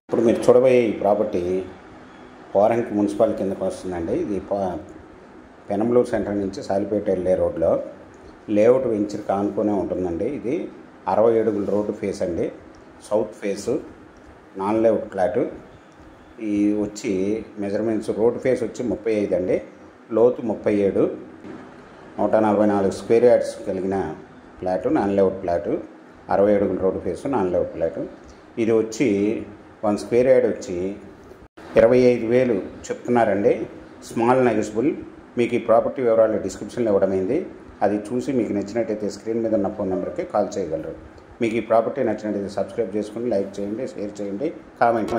ఇప్పుడు మీరు చూడబోయే ఈ ప్రాపర్టీ పోరంకి మున్సిపాలిటీ కిందకు వస్తుందండి. ఇది పెనంలూరు సెంటర్ నుంచి సాలిపేట వెళ్ళే రోడ్లో లేఅవుట్ వెంచర్ కానుకొనే ఉంటుందండి. ఇది 60 అడుగుల రోడ్డు ఫేస్ అండి, south face, non layout flat. ఈ వచ్చి మెజర్మెంట్స్ రోడ్డు ఫేస్ వచ్చి 35 అండి, లోతు 37, 144 స్క్వేర్ యార్డ్స్ కలిగిన ఫ్లాటు, నాన్ లేఅవుట్ ఫ్లాటు, 60 అడుగుల road face, non layout flat. ఇది వచ్చి 1 స్క్వేర్ యార్డ్ వచ్చి 25,000 చెప్తున్నారండి. Small negotiable. మీకు ఈ ప్రాపర్టీ వివరాలు డిస్క్రిప్షన్లో ఇవ్వడమైంది. అది చూసి మీకు నచ్చినట్టయితే స్క్రీన్ మీద ఉన్న ఫోన్ నెంబర్కి కాల్ చేయగలరు. మీకు ఈ ప్రాపర్టీ నచ్చినట్టయితే సబ్స్క్రైబ్ చేసుకుని లైక్ చేయండి, షేర్ చేయండి, కామెంట్